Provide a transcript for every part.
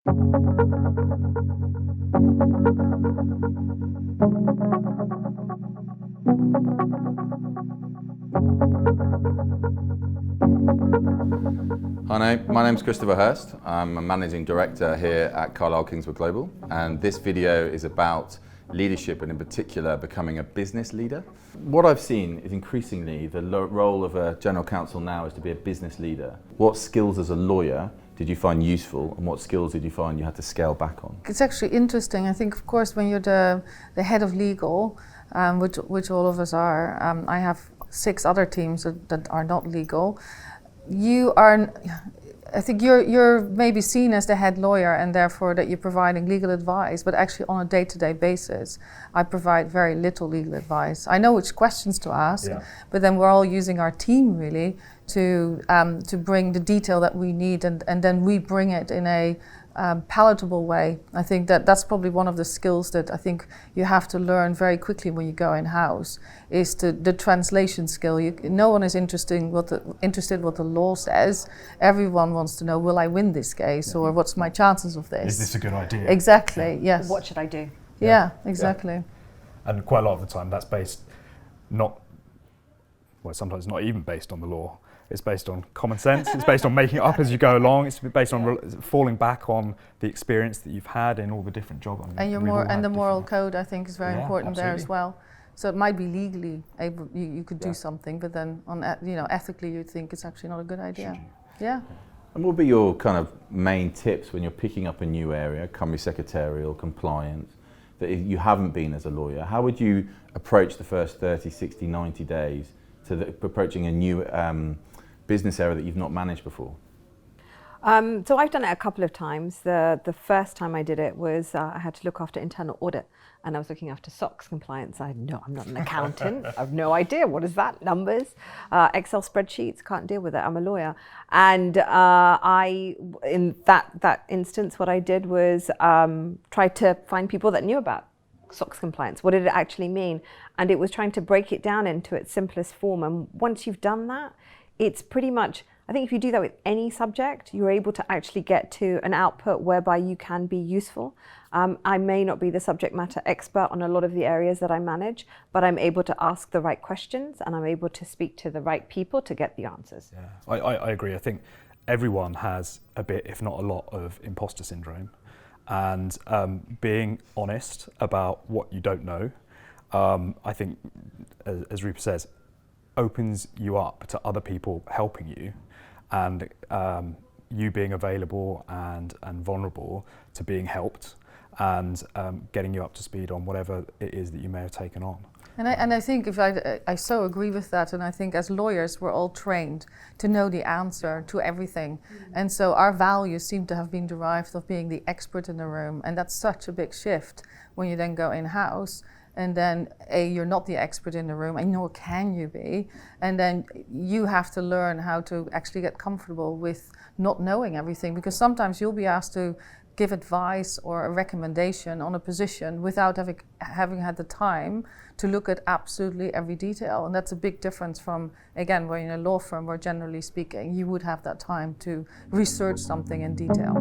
Hi, my name's Christopher Hurst. I'm a Managing Director here at Carlisle Kingswood Global, and this video is about leadership and in particular becoming a business leader. What I've seen is increasingly the role of a General Counsel now is to be a business leader. What skills as a lawyer did you find useful, and what skills did you find you had to scale back on? It's actually interesting. I think, of course, when you're the head of legal, which all of us are, I have 6 other teams that are not legal. I think you're maybe seen as the head lawyer and therefore that you're providing legal advice, but actually on a day-to-day basis, I provide very little legal advice. I know which questions to ask, but then we're all using our team really to bring the detail that we need, and then we bring it in a palatable way. I think that's probably one of the skills that I think you have to learn very quickly when you go in-house, is the translation skill. No one is interested what the law says. Everyone wants to know, will I win this case, or what's my chances of this? Is this a good idea? Exactly, yes. What should I do? Yeah, exactly. Yeah. And quite a lot of the time that's based sometimes not even based on the law. It's based on common sense. It's based on making it up as you go along. It's based on falling back on the experience that you've had in all the different jobs. And the moral code, I think, is very important absolutely. there as well. So it might be legally able, you could do something, but then ethically, you'd think it's actually not a good idea. Yeah. And what would be your kind of main tips when you're picking up a new area, company secretarial, compliance, that you haven't been as a lawyer? How would you approach the first 30, 60, 90 days to approaching a new business area that you've not managed before? So I've done it a couple of times. The first time I did it was I had to look after internal audit, and I was looking after SOX compliance. I'm not an accountant. I have no idea. What is that? Numbers, Excel spreadsheets, can't deal with it. I'm a lawyer. And in that instance, what I did was try to find people that knew about SOX compliance. What did it actually mean? And it was trying to break it down into its simplest form. And once you've done that, it's pretty much, I think if you do that with any subject, you're able to actually get to an output whereby you can be useful. I may not be the subject matter expert on a lot of the areas that I manage, but I'm able to ask the right questions and I'm able to speak to the right people to get the answers. Yeah, I agree. I think everyone has a bit, if not a lot, of imposter syndrome. And being honest about what you don't know, I think, as Rupa says, opens you up to other people helping you, and you being available and vulnerable to being helped, and getting you up to speed on whatever it is that you may have taken on. And I think I so agree with that, and I think as lawyers we're all trained to know the answer to everything, and so our values seem to have been derived of being the expert in the room, and that's such a big shift when you then go in-house. And then you're not the expert in the room, and nor can you be. And then you have to learn how to actually get comfortable with not knowing everything, because sometimes you'll be asked to give advice or a recommendation on a position without having had the time to look at absolutely every detail. And that's a big difference from, again, when you're in a law firm where generally speaking, you would have that time to research something in detail.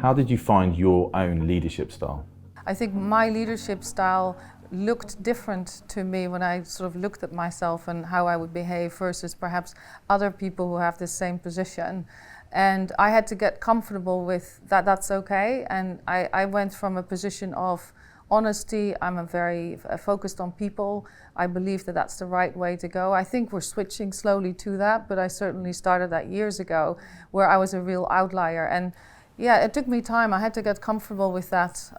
How did you find your own leadership style? I think my leadership style looked different to me when I sort of looked at myself and how I would behave versus perhaps other people who have the same position. And I had to get comfortable with that. That's okay. And I went from a position of honesty. I'm very focused on people. I believe that that's the right way to go. I think we're switching slowly to that, but I certainly started that years ago where I was a real outlier. And yeah, it took me time. I had to get comfortable with that.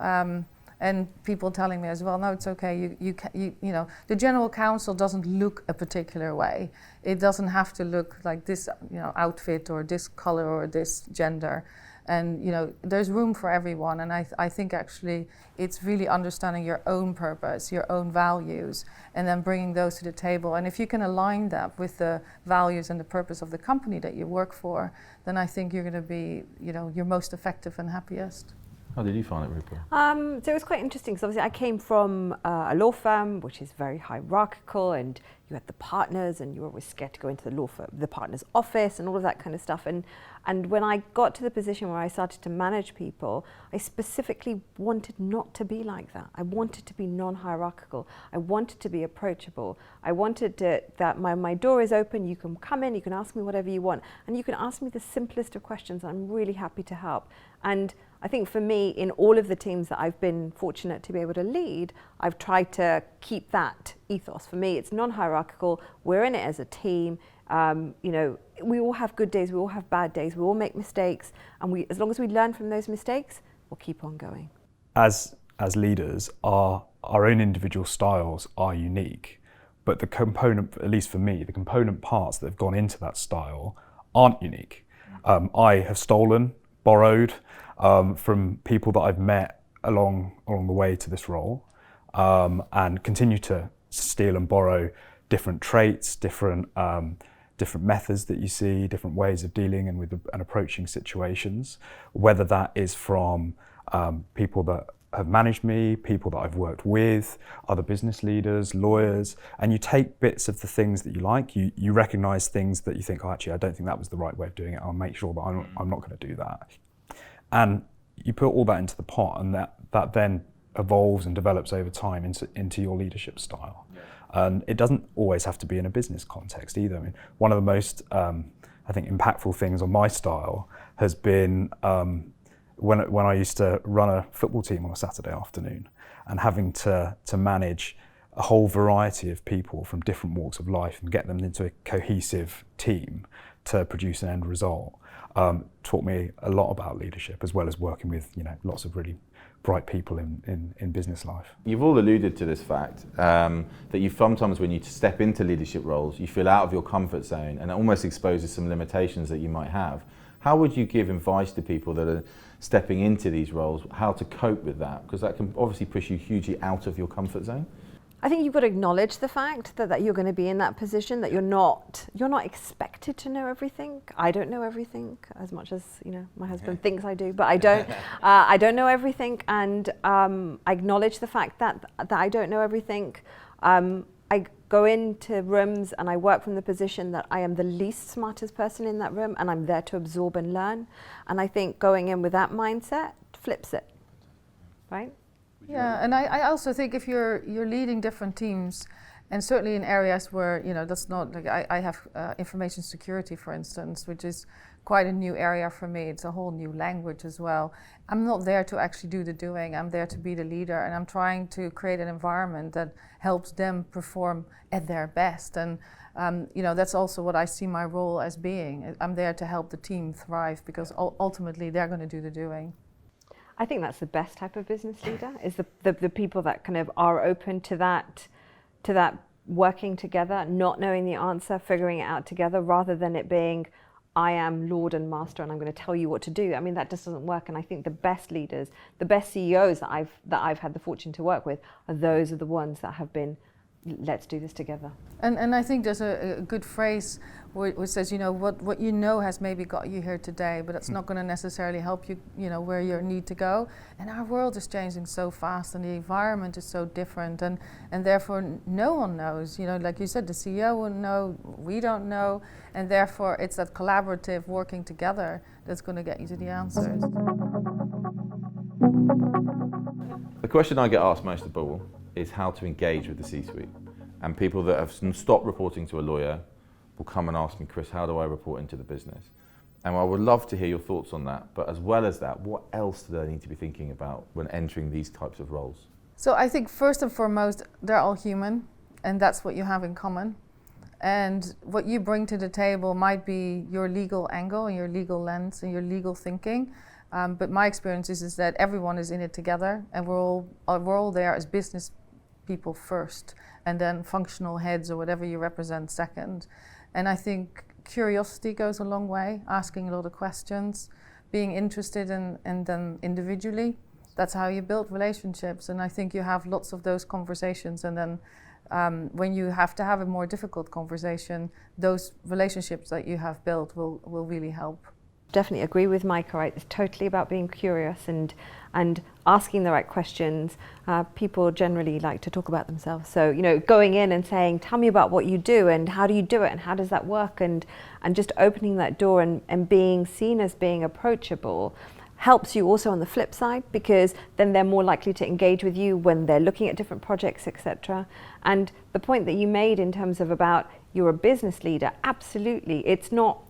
And people telling me as well, no, it's okay. You know, the General Counsel doesn't look a particular way. It doesn't have to look like this, outfit or this color or this gender. And there's room for everyone. And I think actually it's really understanding your own purpose, your own values, and then bringing those to the table. And if you can align that with the values and the purpose of the company that you work for, then I think you're going to be, your most effective and happiest. How did you find it, Rupa? So it was quite interesting because obviously I came from a law firm which is very hierarchical, and you had the partners, and you were always scared to go into the partner's office and all of that kind of stuff. And when I got to the position where I started to manage people, I specifically wanted not to be like that. I wanted to be non-hierarchical. I wanted to be approachable. I wanted that my door is open, you can come in, you can ask me whatever you want, and you can ask me the simplest of questions. I'm really happy to help. And I think for me, in all of the teams that I've been fortunate to be able to lead, I've tried to keep that ethos. For me, it's non-hierarchical. We're in it as a team. We all have good days, we all have bad days, we all make mistakes, and as long as we learn from those mistakes, we'll keep on going. As leaders, our own individual styles are unique, but the component, at least for me, the component parts that have gone into that style aren't unique. I have stolen, borrowed from people that I've met along the way to this role, and continue to steal and borrow different traits, different methods that you see, different ways of dealing and approaching situations, whether that is from people that have managed me, people that I've worked with, other business leaders, lawyers, and you take bits of the things that you like, you recognize things that you think, oh, actually, I don't think that was the right way of doing it, I'll make sure that I'm not going to do that. And you put all that into the pot, and that then evolves and develops over time into your leadership style. And it doesn't always have to be in a business context either. I mean, one of the most, I think, impactful things on my style has been when I used to run a football team on a Saturday afternoon, and having to manage a whole variety of people from different walks of life and get them into a cohesive team to produce an end result. Taught me a lot about leadership, as well as working with lots of really bright people in business life. You've all alluded to this fact, that you sometimes, when you step into leadership roles, you feel out of your comfort zone, and it almost exposes some limitations that you might have. How would you give advice to people that are stepping into these roles, how to cope with that? Because that can obviously push you hugely out of your comfort zone. I think you've got to acknowledge the fact that you're going to be in that position, that you're not expected to know everything. I don't know everything, as much as my husband thinks I do, but I don't. I don't know everything, and I acknowledge the fact that I don't know everything. I go into rooms and I work from the position that I am the least smartest person in that room, and I'm there to absorb and learn. And I think going in with that mindset flips it, right? Yeah, and I also think if you're leading different teams, and certainly in areas where that's not like I have information security, for instance, which is quite a new area for me. It's a whole new language as well. I'm not there to actually do the doing. I'm there to be the leader, and I'm trying to create an environment that helps them perform at their best. And that's also what I see my role as being. I'm there to help the team thrive, because ultimately they're going to do the doing. I think that's the best type of business leader, is the people that kind of are open to that working together, not knowing the answer, figuring it out together, rather than it being, I am Lord and Master and I'm going to tell you what to do. I mean, that just doesn't work. And I think the best leaders, the best CEOs that I've had the fortune to work with, are the ones that have been, let's do this together. And I think there's a good phrase which says, what you know has maybe got you here today, but it's not going to necessarily help you, where you need to go. And our world is changing so fast, and the environment is so different, and therefore no one knows. Like you said, the CEO wouldn't know, we don't know, and therefore it's that collaborative working together that's going to get you to the answers. The question I get asked most of all is how to engage with the C-suite. And people that have stopped reporting to a lawyer will come and ask me, Chris, how do I report into the business? And I would love to hear your thoughts on that. But as well as that, what else do they need to be thinking about when entering these types of roles? So I think first and foremost, they're all human, and that's what you have in common. And what you bring to the table might be your legal angle and your legal lens and your legal thinking. But my experience is that everyone is in it together, and we're all there as business people first, and then functional heads or whatever you represent second. And I think curiosity goes a long way, asking a lot of questions, being interested in them individually. That's how you build relationships. And I think you have lots of those conversations, and then when you have to have a more difficult conversation, those relationships that you have built will really help. Definitely agree with Micah, right? It's totally about being curious and asking the right questions. People generally like to talk about themselves. So, going in and saying, tell me about what you do and how do you do it and how does that work? And just opening that door and being seen as being approachable helps you also on the flip side, because then they're more likely to engage with you when they're looking at different projects, etc. And the point that you made in terms of about you're a business leader, absolutely,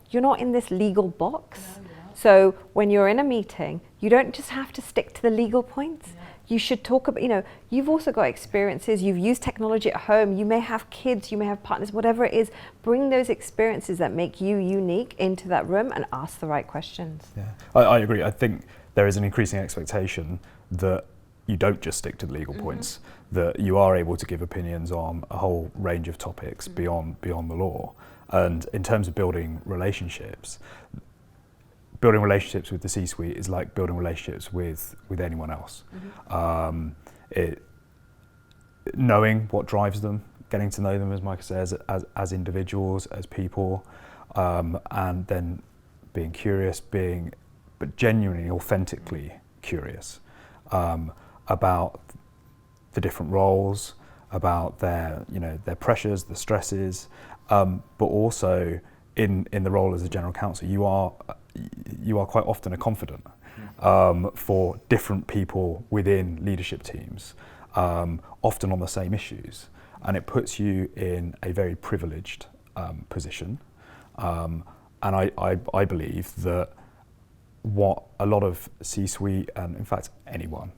you're not in this legal box. No, so when you're in a meeting, you don't just have to stick to the legal points. Yeah. You should talk about, you've also got experiences, you've used technology at home, you may have kids, you may have partners, whatever it is, bring those experiences that make you unique into that room and ask the right questions. Yeah, I agree. I think there is an increasing expectation that you don't just stick to the legal points, that you are able to give opinions on a whole range of topics beyond the law. And in terms of building relationships with the C-suite is like building relationships with anyone else. Knowing what drives them, getting to know them, as Micah says, as individuals, as people, and then being curious, but genuinely, authentically curious about the different roles, about their pressures, the stresses, but also in the role as a general counsel, you are quite often a confidant for different people within leadership teams, often on the same issues, and it puts you in a very privileged position. And I believe that what a lot of C-suite, and in fact anyone,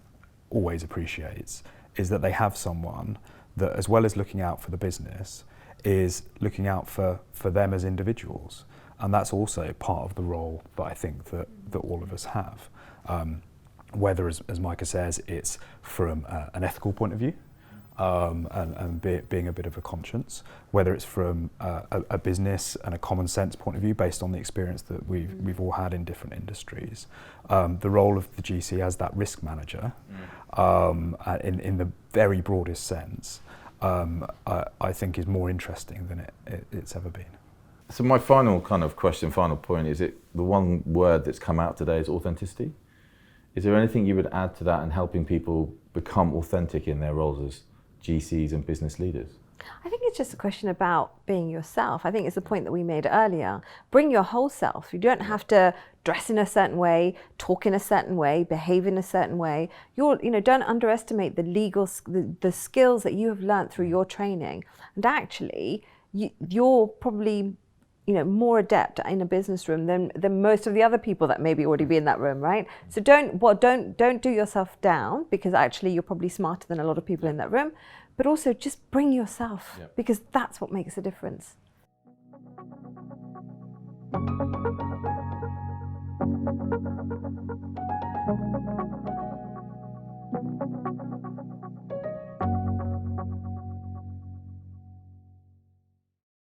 always appreciates is that they have someone that, as well as looking out for the business, is looking out for them as individuals. And that's also part of the role that I think that all of us have. Whether, as Micah says, it's from an ethical point of view, and being a bit of a conscience, whether it's from a business and a common sense point of view based on the experience that we've all had in different industries. The role of the GC as that risk manager, in the very broadest sense, I think is more interesting than it's ever been. So my final point is, the one word that's come out today is authenticity. Is there anything you would add to that in helping people become authentic in their roles as GCs and business leaders? I think it's just a question about being yourself. I think it's the point that we made earlier. Bring your whole self. You don't have to dress in a certain way, talk in a certain way, behave in a certain way. Don't underestimate the skills that you have learned through your training. And actually, you're probably more adept in a business room than most of the other people that maybe already be in that room, right? So don't do yourself down, because actually you're probably smarter than a lot of people in that room. But also just bring yourself, because that's what makes a difference.